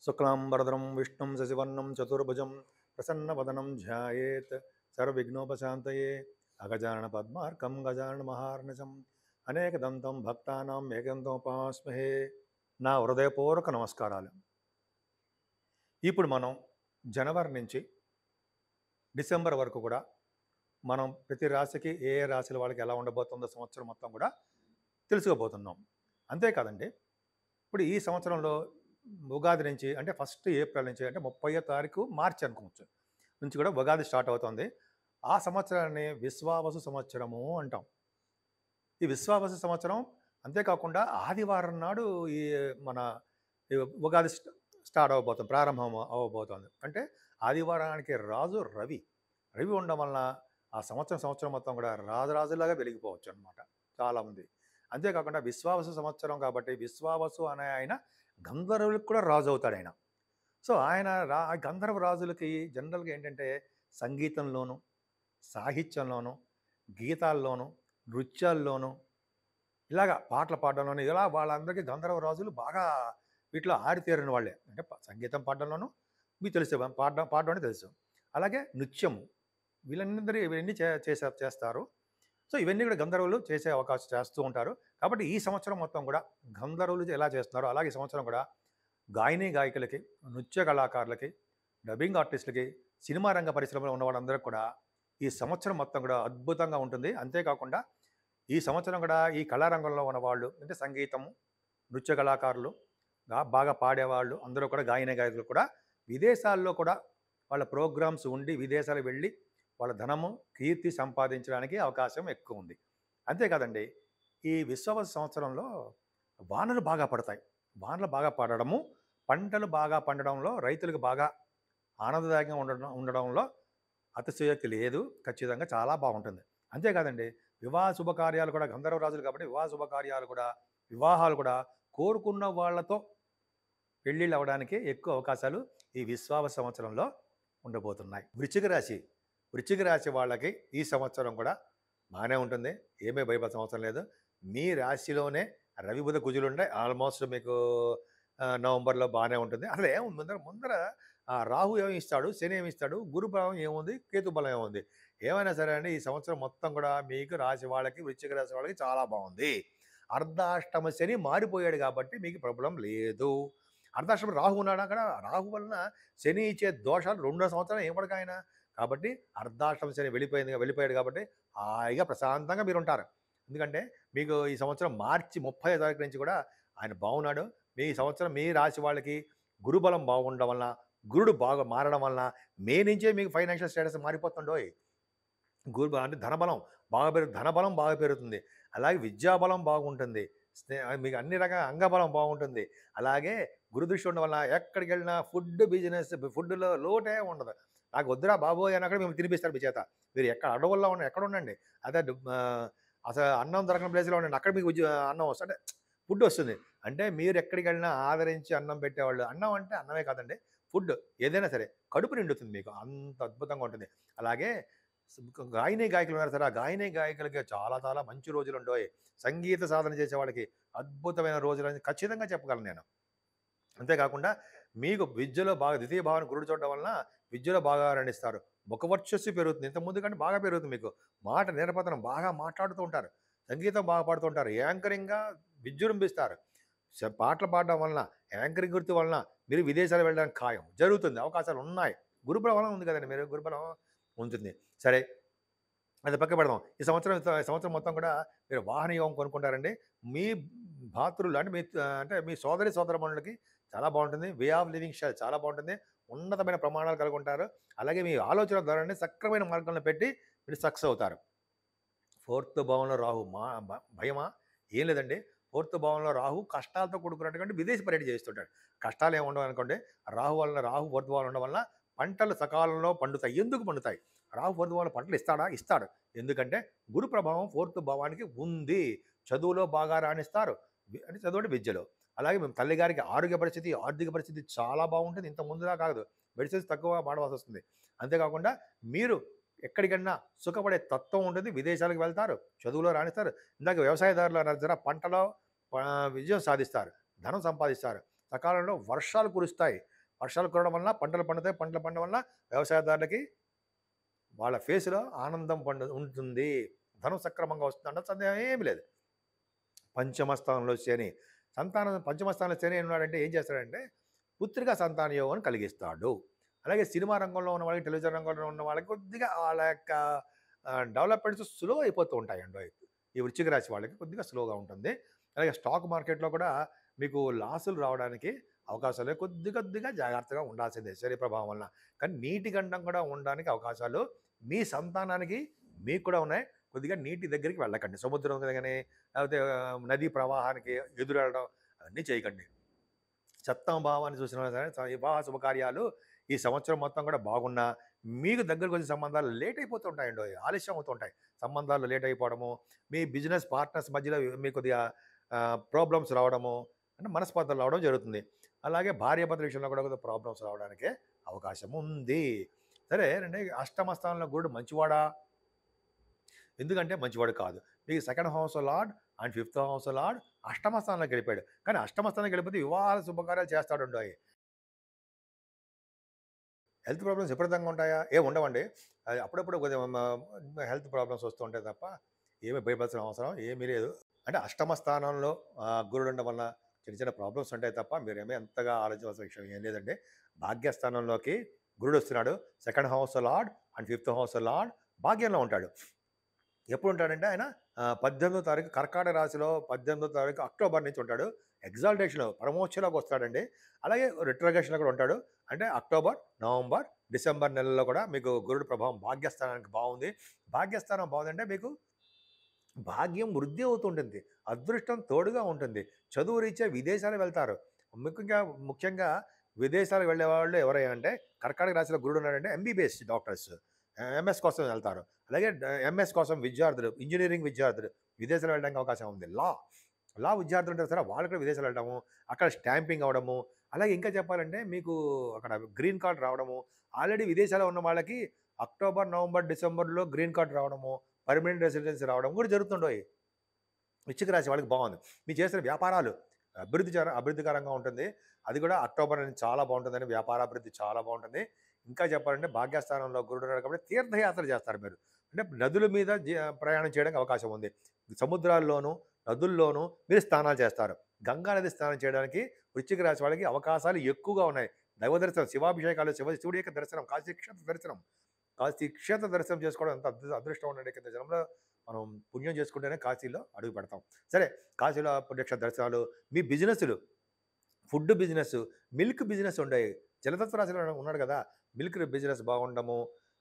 శుక్లాంబరధరం విష్ణుం శశివర్ణం చతుర్భుజం ప్రసన్నవదనం ధ్యాయేత్ సర్వవిఘ్నోపశాంతయే అగజానన పద్మార్కం గజానన మహార్నిశం అనేకదంతం భక్తానాం ఏకంతోపాస్మహే. నా హృదయపూర్వక నమస్కారాలు. ఇప్పుడు మనం జనవరి నుంచి డిసెంబర్ వరకు కూడా మనం ప్రతి రాశికి ఏ ఏ రాశుల వాళ్ళకి ఎలా ఉండబోతుందో సంవత్సరం మొత్తం కూడా తెలుసుకోబోతున్నాం. అంతేకాదండి, ఇప్పుడు ఈ సంవత్సరంలో ఉగాది నుంచి అంటే 1 ఏప్రిల్ నుంచి అంటే 30వ తారీఖు మార్చి అనుకోవచ్చు నుంచి కూడా ఉగాది స్టార్ట్ అవుతుంది. ఆ సంవత్సరాన్ని విశ్వావసు సంవత్సరము అంటాం. ఈ విశ్వావసు సంవత్సరం అంతేకాకుండా ఆదివారం నాడు ఈ మన ఈ ఉగాది స్టార్ట్ అవ్వబోతుంది, ప్రారంభం అవ్వబోతుంది. అంటే ఆదివారానికి రాజు రవి. రవి ఉండడం వలన ఆ సంవత్సరం మొత్తం కూడా రాజులాగా వెలిగిపోవచ్చు అనమాట చాలామంది. అంతేకాకుండా విశ్వావసు సంవత్సరం కాబట్టి విశ్వావసు అనే ఆయన గంధర్వులకు కూడా రాజు అవుతాడు ఆయన. సో ఆయన గంధర్వ రాజులకి జనరల్గా ఏంటంటే సంగీతంలోను, సాహిత్యంలోను, గీతాల్లోను, నృత్యాల్లోను, ఇలాగా పాటలు పాడడంలోను ఇలా వాళ్ళందరికీ గంధర్వ రాజులు బాగా వీటిలో ఆరితేరిన వాళ్ళే. అంటే సంగీతం పాడడంలోనూ మీకు తెలుసు, పాడడం అంటే తెలుసు. అలాగే నృత్యము వీళ్ళందరూ ఇవన్నీ చేస్తారు. సో ఇవన్నీ కూడా గంధర్వులు చేసే అవకాశం చేస్తూ ఉంటారు. కాబట్టి ఈ సంవత్సరం మొత్తం కూడా గంధర్వులు ఎలా చేస్తున్నారో అలాగే ఈ సంవత్సరం కూడా గాయని గాయకులకి, నృత్య కళాకారులకి, డబ్బింగ్ ఆర్టిస్టులకి, సినిమా రంగ పరిశ్రమలో ఉన్న వాళ్ళందరికీ కూడా ఈ సంవత్సరం మొత్తం కూడా అద్భుతంగా ఉంటుంది. అంతేకాకుండా ఈ సంవత్సరం కూడా ఈ కళారంగంలో ఉన్న వాళ్ళు అంటే సంగీతము, నృత్య కళాకారులు, బాగా పాడేవాళ్ళు అందరూ కూడా గాయని గాయకులు కూడా విదేశాల్లో కూడా వాళ్ళ ప్రోగ్రామ్స్ ఉండి విదేశాలకు వెళ్ళి వాళ్ళ ధనము, కీర్తి సంపాదించడానికి అవకాశం ఎక్కువ ఉంది. అంతేకాదండి, ఈ విశ్వావసు సంవత్సరంలో వానలు బాగా పడతాయి. వానలు బాగా పడడము, పంటలు బాగా పండడంలో రైతులకు బాగా ఆనందదాయకంగా ఉండడంలో అతిశయోక్తి లేదు. ఖచ్చితంగా చాలా బాగుంటుంది. అంతేకాదండి, వివాహ శుభకార్యాలు కూడా గంధర్వ రాజులు కాబట్టి వివాహ శుభకార్యాలు కూడా, వివాహాలు కూడా కోరుకున్న వాళ్ళతో పెళ్ళిళ్ళు అవ్వడానికి ఎక్కువ అవకాశాలు ఈ విశ్వావసు సంవత్సరంలో ఉండబోతున్నాయి. వృశ్చిక రాశి వాళ్ళకి ఈ సంవత్సరం కూడా బాగానే ఉంటుంది. ఏమీ భయపడాల్సిన అవసరం లేదు. మీ రాశిలోనే రవి బుధ కుజులు ఉంటాయి. ఆల్మోస్ట్ మీకు నవంబర్లో బాగానే ఉంటుంది. అసలు ఏముంది ముందర రాహు ఏమి ఇస్తాడు, శని ఏమి ఇస్తాడు, గురు బలం ఏముంది, కేతు బలం ఏముంది. ఏమైనా సరే అండి, ఈ సంవత్సరం మొత్తం కూడా మీకు రాశి వాళ్ళకి, వృశ్చిక రాశి వాళ్ళకి చాలా బాగుంది. అర్ధాష్టమ శని మారిపోయాడు కాబట్టి మీకు ప్రాబ్లం లేదు. అర్ధాష్టమ రాహు ఉన్నాడు అక్కడ. రాహు వలన శని ఇచ్చే దోషాలు 2 సంవత్సరాలు ఏమడక ఆయన. కాబట్టి అర్ధాష్టమ శని వెళ్ళిపోయాడు కాబట్టి హాయిగా ప్రశాంతంగా మీరు ఉంటారు. ఎందుకంటే మీకు ఈ సంవత్సరం మార్చి 30వ తారీఖు నుంచి కూడా ఆయన బాగున్నాడు. మీ సంవత్సరం మీ రాశి వాళ్ళకి గురుబలం బాగుండడం వలన, గురుడు బాగా మారడం వలన మే నుంచే మీకు ఫైనాన్షియల్ స్టేటస్ మారిపోతుండోయ్. గురుబలం అంటే ధనబలం బాగా పెరుగుతుంది. అలాగే విద్యాబలం బాగుంటుంది. మీకు అన్ని రకాల అంగబలం బాగుంటుంది. అలాగే గురుదృష్టి ఉండడం వల్ల ఎక్కడికి వెళ్ళినా ఫుడ్లో లోటే ఉండదు. నాకు వద్దురా బాబోయ్ అని అక్కడ మేము తినిపిస్తారు మీ చేత. మీరు అడవుల్లో ఎక్కడ ఉండండి, అదే అసలు అన్నం దొరకని ప్లేస్లో ఉండండి, అక్కడ మీకు అన్నం వస్తుంది, ఫుడ్ వస్తుంది. అంటే మీరు ఎక్కడికి వెళ్ళినా ఆదరించి అన్నం పెట్టేవాళ్ళు. అన్నం అంటే అన్నమే కాదండి, ఫుడ్ ఏదైనా సరే కడుపు నిండుతుంది మీకు, అంత అద్భుతంగా ఉంటుంది. అలాగే గాయని గాయకులు ఉన్నారు సరే, ఆ గాయని గాయకులకి చాలా చాలా మంచి రోజులు ఉంటాయి. సంగీత సాధన చేసే వాళ్ళకి అద్భుతమైన రోజులు అని ఖచ్చితంగా చెప్పగలను నేను. అంతేకాకుండా మీకు విద్యలో బాగా ద్వితీయ భావాన్ని గురుడు చూడడం వలన విద్యలో బాగా రాణిస్తారు. ముఖవర్చస్సు పెరుగుతుంది. ఇంతకుముందు కంటే బాగా పెరుగుతుంది మీకు. మాట నిరపతనం బాగా మాట్లాడుతూ ఉంటారు. సంగీతం బాగా పాడుతూ ఉంటారు. యాంకరింగ్గా విజృంభిస్తారు. పాటలు పాడడం వలన, యాంకరింగ్ వృత్తి వలన మీరు విదేశాలు వెళ్ళడానికి ఖాయం. జరుగుతుంది, అవకాశాలు ఉన్నాయి. గురుబలం ఉంది కదండి, మీరు గురుబలం ఉంటుంది. సరే, అది పక్క పెడదాం. ఈ సంవత్సరం మొత్తం కూడా మీరు వాహన యోగం కొనుక్కుంటారండి. మీ భాతృలు అంటే మీ సోదరమణులకి చాలా బాగుంటుంది. వే ఆఫ్ లివింగ్ స్టైల్ చాలా బాగుంటుంది. ఉన్నతమైన ప్రమాణాలు కలిగి ఉంటారు. అలాగే మీ ఆలోచన ద్వారానే సక్రమైన మార్గంలో పెట్టి మీరు సక్సెస్ అవుతారు. 4th భావంలో రాహు భయమా? ఏం లేదండి. 4th భావంలో రాహు కష్టాలతో కూడుకున్నటువంటి విదేశీ పర్యటన చేస్తుంటాడు. కష్టాలు ఏమి ఉండవు అనుకోండి. రాహు 4th భావంలో ఉండడం వల్ల పంటలు సకాలంలో పండుతాయి. ఎందుకు పండుతాయి? రాహు 4th భావంలో పంటలు ఇస్తాడా? ఇస్తాడు. ఎందుకంటే గురు ప్రభావం 4th భావానికి ఉంది. చదువులో బాగా రాణిస్తారు. అంటే చదువు అంటే విద్యలో. అలాగే మేము తల్లిగారికి ఆరోగ్య పరిస్థితి, ఆర్థిక పరిస్థితి చాలా బాగుంటుంది. ఇంత ముందులా కాదు. మెడిసిన్స్ తక్కువ వాడవలసి వస్తుంది. అంతేకాకుండా మీరు ఎక్కడికన్నా సుఖపడే తత్వం ఉంటుంది. విదేశాలకు వెళ్తారు, చదువులో రాణిస్తారు. ఇందాక వ్యవసాయదారులు అన్నారు జరా, పంటలో విజయం సాధిస్తారు, ధనం సంపాదిస్తారు, సకాలంలో వర్షాలు కురుస్తాయి. వర్షాలు కురవడం వలన పంటలు పండుతాయి. పంటలు పండడం వలన వ్యవసాయదారులకి వాళ్ళ ఫేస్‌లో ఆనందం ఉంటుంది. ధనం సక్రమంగా వస్తుందంటే సందేహం ఏమి లేదు. పంచమ స్థానంలో శని. పంచమ స్థానంలో శని ఉన్నాడంటే ఏం చేస్తాడంటే, పుత్రిక సంతాన యోగం కలిగిస్తాడు. అలాగే సినిమా రంగంలో ఉన్న వాళ్ళకి, టెలివిజన్ రంగంలో ఉన్న వాళ్ళకి కొద్దిగా వాళ్ళ యొక్క డెవలప్‌మెంట్స్ స్లో అయిపోతూ ఉంటాయండోయ్. ఈ వృశ్చిక రాశి వాళ్ళకి కొద్దిగా స్లోగా ఉంటుంది. అలాగే స్టాక్ మార్కెట్‌లో కూడా మీకు లాసులు రావడానికి అవకాశాలు కొద్దిగా జాగ్రత్తగా ఉండాల్సిందే శని ప్రభావం వలన. కానీ నీటి గండం కూడా ఉండడానికి అవకాశాలు మీ సంతానానికి మీకు కూడా ఉన్నాయి. కొద్దిగా నీటి దగ్గరికి వెళ్ళకండి. సముద్రం గాని, లేకపోతే నదీ ప్రవాహానికి ఎదురెళ్ళడం అవన్నీ చేయకండి. సప్తమ భావాన్ని చూసినా సరే వివాహ శుభకార్యాలు ఈ సంవత్సరం మొత్తం కూడా బాగున్నా, మీకు దగ్గరకొచ్చే సంబంధాలు లేట్ అయిపోతూ ఉంటాయండోయ్. ఆలస్యం అవుతూ ఉంటాయి. సంబంధాలు లేట్ అయిపోవడము, మీ బిజినెస్ పార్ట్నర్స్ మధ్యలో మీకు కొద్దిగా ప్రాబ్లమ్స్ రావడము, అంటే మనస్పర్ధలు రావడం జరుగుతుంది. అలాగే భార్యాభర్తల విషయంలో కూడా కొద్దిగా ప్రాబ్లమ్స్ రావడానికే అవకాశం ఉంది. సరే అండి, అష్టమ స్థానంలో గురుడు మంచివాడా? ఎందుకంటే మంచివాడు కాదు. మీకు second house lord and fifth house lord అష్టమ స్థానంలోకి వెళ్ళిపోయాడు. కానీ అష్టమ స్థానానికి వెళ్ళిపోతే వివాహాలు శుభకార్యాలు చేస్తాడుండోయ్. హెల్త్ ప్రాబ్లమ్స్ విపరీతంగా ఉంటాయా? ఏమి ఉండవండి. అది అప్పుడప్పుడు కొద్దిగా హెల్త్ ప్రాబ్లమ్స్ వస్తూ ఉంటాయి తప్ప ఏమి భయపడాల్సిన అవసరం ఏమీ లేదు. అంటే అష్టమ స్థానంలో గురుడు ఉండడం వల్ల చిన్న ప్రాబ్లమ్స్ ఉంటాయి తప్ప మీరేమీ అంతగా ఆలోచించాల్సిన విషయం ఏం లేదండి. భాగ్యస్థానంలోకి గురుడు వస్తున్నాడు. Second house lord and fifth house lord భాగ్యంలో ఉంటాడు. ఎప్పుడు ఉంటాడంటే ఆయన 18వ తారీఖు కర్కాటక రాశిలో 18వ తారీఖు అక్టోబర్ నుంచి ఉంటాడు. ఎగ్జాల్టేషన్‌లో పరమోచ్చలోకి వస్తాడండి. అలాగే రిట్రోగేషన్‌లో కూడా ఉంటాడు. అంటే అక్టోబర్, నవంబర్, డిసెంబర్ నెలల్లో కూడా మీకు గురుడు ప్రభావం భాగ్యస్థానానికి బాగుంది. భాగ్యస్థానం బాగుందంటే మీకు భాగ్యం వృద్ధి అవుతుంటుంది. అదృష్టం తోడుగా ఉంటుంది. చదువు రీత్యా విదేశాలు వెళ్తారు. ముఖ్యంగా ముఖ్యంగా విదేశాలకు వెళ్ళేవాళ్ళు ఎవరయ్యా అంటే కర్కాటక రాశిలో గురుడు ఉన్నాడంటే ఎంబీబీఎస్ డాక్టర్స్. ఎంఎస్ కోసం వెళ్తారు. అలాగే ఎంఎస్ కోసం విద్యార్థులు, ఇంజినీరింగ్ విద్యార్థులు విదేశాలు వెళ్ళడానికి అవకాశం ఉంది. లా విద్యార్థులు ఉంటారు సరే వాళ్ళు కూడా విదేశాలు వెళ్ళడము, అక్కడ స్టాంపింగ్ అవ్వడము, అలాగే ఇంకా చెప్పాలంటే మీకు అక్కడ గ్రీన్ కార్డ్ రావడము, ఆల్రెడీ విదేశాల్లో ఉన్న వాళ్ళకి అక్టోబర్, నవంబర్, డిసెంబర్‌లో గ్రీన్ కార్డ్ రావడము, పర్మనెంట్ రెసిడెన్సీ రావడం కూడా జరుగుతుండోయి. వృశ్చిక రాశి వాళ్ళకి బాగుంది. మీరు చేసిన వ్యాపారాలు అభివృద్ధికరంగా ఉంటుంది. అది కూడా అక్టోబర్ నుంచి చాలా బాగుంటుందండి. వ్యాపారాభివృద్ధి చాలా బాగుంటుంది. ఇంకా చెప్పాలంటే భాగ్యస్థానంలో గురుడు ఉన్నాడు కాబట్టి తీర్థయాత్ర చేస్తారు మీరు. అంటే నదుల మీద ప్రయాణం చేయడానికి అవకాశం ఉంది. సముద్రాల్లోనూ, నదుల్లోనూ మీరు స్నానాలు చేస్తారు. గంగా నది స్నానం చేయడానికి వృశ్చిక రాశి వాళ్ళకి అవకాశాలు ఎక్కువగా ఉన్నాయి. దైవ దర్శనం, శివాభిషేకాలు, శివుడి యొక్క దర్శనం, కాశీ క్షేత్ర దర్శనం చేసుకోవడం ఎంత అదృష్టం ఉండండి. కింద జన్మలో మనం పుణ్యం చేసుకుంటేనే కాశీలో అడుగు పెడతాం. సరే, కాశీలో పుణ్యక్షేత్ర దర్శనాలు, మీ బిజినెస్‌లు, ఫుడ్ బిజినెస్, మిల్క్ బిజినెస్ ఉండేవి. జలతత్వ రాశిలో ఉన్నాడు కదా! మిల్క్ బిజినెస్ బాగుండము,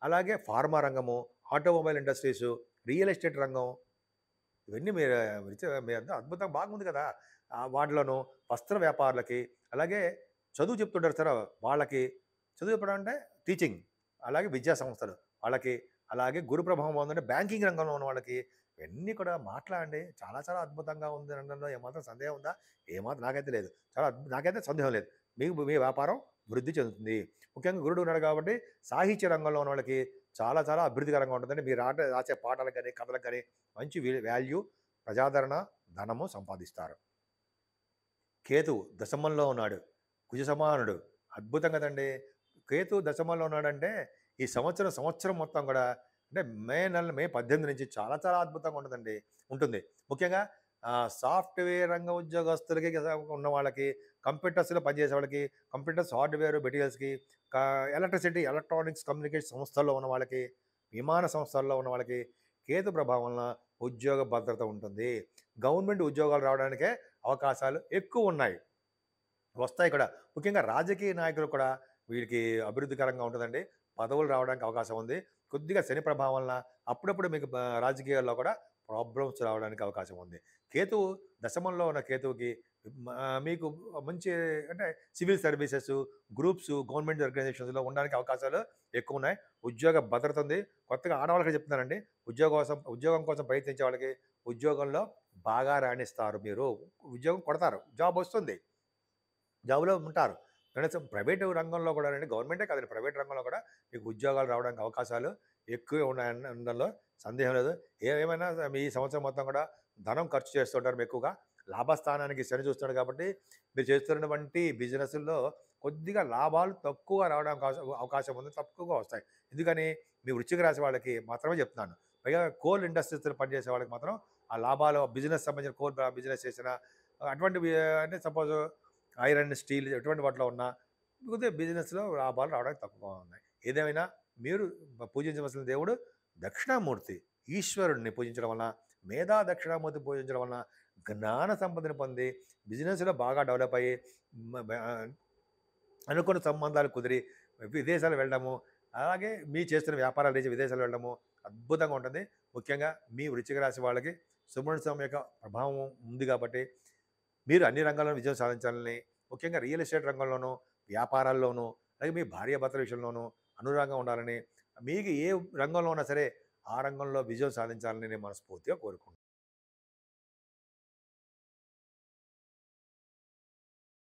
అలాగే ఫార్మా రంగము, ఆటోమొబైల్ ఇండస్ట్రీసు, రియల్ ఎస్టేట్ రంగం ఇవన్నీ మీరంతా అద్భుతంగా బాగుంది కదా! వాటిలోనూ వస్త్ర వ్యాపారులకి, అలాగే చదువు చెప్తుంటారు సార్ వాళ్ళకి, చదువు చెప్పడం అంటే టీచింగ్, అలాగే విద్యా సంస్థలు వాళ్ళకి, అలాగే గురు ప్రభావం బాగుందంటే బ్యాంకింగ్ రంగంలో ఉన్న వాళ్ళకి, ఇవన్నీ కూడా మాట్లాడండి చాలా అద్భుతంగా ఉంది అనడంలో ఏమాత్రం సందేహం ఉందా? ఏమాత్రం నాకైతే లేదు. నాకైతే సందేహం లేదు. మీకు మీ వ్యాపారం వృద్ధి చెందుతుంది. ముఖ్యంగా గురుడు ఉన్నాడు కాబట్టి సాహిత్య రంగంలో ఉన్న వాళ్ళకి చాలా అభివృద్ధికరంగా ఉంటుందండి. మీరు రాసే పాటలకు గాని, కథలకు గాని మంచి వాల్యూ, ప్రజాదరణ, ధనము సంపాదిస్తారు. కేతువు దశమంలో ఉన్నాడు. కుజ సమానుడు. అద్భుతం కదండీ! కేతువు దశమంలో ఉన్నాడంటే ఈ సంవత్సరం మొత్తం కూడా అంటే మే 18 నుంచి చాలా అద్భుతంగా ఉంటుంది. ముఖ్యంగా సాఫ్ట్‌వేర్ రంగ ఉద్యోగస్తులకి ఉన్న వాళ్ళకి, కంప్యూటర్స్‌లో పనిచేసే వాళ్ళకి, కంప్యూటర్స్ హార్డ్‌వేర్ మెటీరియల్స్‌కి, ఎలక్ట్రిసిటీ, ఎలక్ట్రానిక్స్ కమ్యూనికేషన్ సంస్థల్లో ఉన్న వాళ్ళకి, విమాన సంస్థల్లో ఉన్న వాళ్ళకి కేతు ప్రభావం వలన ఉద్యోగ భద్రత ఉంటుంది. గవర్నమెంట్ ఉద్యోగాలు రావడానికే అవకాశాలు ఎక్కువున్నాయి. వస్తాయి కూడా. ముఖ్యంగా రాజకీయ నాయకులు కూడా వీళ్ళకి అభివృద్ధికరంగా ఉంటుందండి. పదవులు రావడానికి అవకాశం ఉంది. కొద్దిగా శని ప్రభావం వలన అప్పుడప్పుడు మీకు రాజకీయాల్లో కూడా ప్రాబ్లమ్స్ రావడానికి అవకాశం ఉంది. కేతువు దశమంలో ఉన్న కేతువుకి మీకు మంచి అంటే సివిల్ సర్వీసెస్, గ్రూప్స్, గవర్నమెంట్ ఆర్గనైజేషన్స్‌లో ఉండడానికి అవకాశాలు ఎక్కువున్నాయి. ఉద్యోగ భద్రత ఉంది. కొత్తగా ఆడవాళ్ళకి చెప్తున్నానండి. ఉద్యోగం కోసం ప్రయత్నించే వాళ్ళకి ఉద్యోగంలో బాగా రాణిస్తారు మీరు. ఉద్యోగం కొడతారు. జాబ్ వస్తుంది. జాబ్‌లో ఉంటారు. కనీసం ప్రైవేటు రంగంలో కూడానండి, గవర్నమెంటే కాదండి, ప్రైవేట్ రంగంలో కూడా మీకు ఉద్యోగాలు రావడానికి అవకాశాలు ఎక్కువే ఉన్నాయనడంలో సందేహం లేదు. ఏమైనా మీ సంవత్సరం మొత్తం కూడా ధనం ఖర్చు చేస్తుంటారు ఎక్కువగా. లాభస్థానానికి శని చూస్తున్నాడు కాబట్టి మీరు చేస్తున్నటువంటి బిజినెస్‌ల్లో కొద్దిగా లాభాలు తక్కువగా రావడం అవకాశం ఉంది, తక్కువగా వస్తాయి. ఎందుకని మీ వృశ్చిక రాశి వాళ్ళకి మాత్రమే చెప్తున్నాను. పైగా కోల్ ఇండస్ట్రీస్‌లో పనిచేసే వాళ్ళకి మాత్రం ఆ లాభాలు బిజినెస్ సంబంధించిన కోల్ బిజినెస్ చేసిన అటువంటివి అంటే సపోజ్ ఐరన్, స్టీల్ ఎటువంటి వాటిలో ఉన్నా కొద్దిగా బిజినెస్‌లో లాభాలు రావడానికి తక్కువగా ఉన్నాయి. ఏదేమైనా మీరు పూజించవలసిన దేవుడు దక్షిణామూర్తి. ఈశ్వరుడిని పూజించడం వలన, మేధా దక్షిణామూర్తి పూజించడం వలన జ్ఞాన సంపదను పొంది బిజినెస్‌లో బాగా డెవలప్ అయ్యి మ బ అనుకున్న సంబంధాలు కుదిరి విదేశాలు వెళ్ళడము, అలాగే మీ చేస్తున్న వ్యాపారాలు చేసి విదేశాలు వెళ్ళడము అద్భుతంగా ఉంటుంది. ముఖ్యంగా మీ వృశ్చిక రాశి వాళ్ళకి సుబ్రహ్మణ్య స్వామి యొక్క ప్రభావం ఉంది కాబట్టి మీరు అన్ని రంగాల్లోనూ విజయం సాధించాలని, ముఖ్యంగా రియల్ ఎస్టేట్ రంగంలోనూ, వ్యాపారాల్లోనూ, అలాగే మీ భార్యాభర్తల విషయంలోనూ అనురాగంగా ఉండాలని, మీకు ఏ రంగంలో ఉన్నా సరే ఆ రంగంలో విజయం సాధించాలని నేను మనస్ఫూర్తిగా కోరుకుంటున్నాను.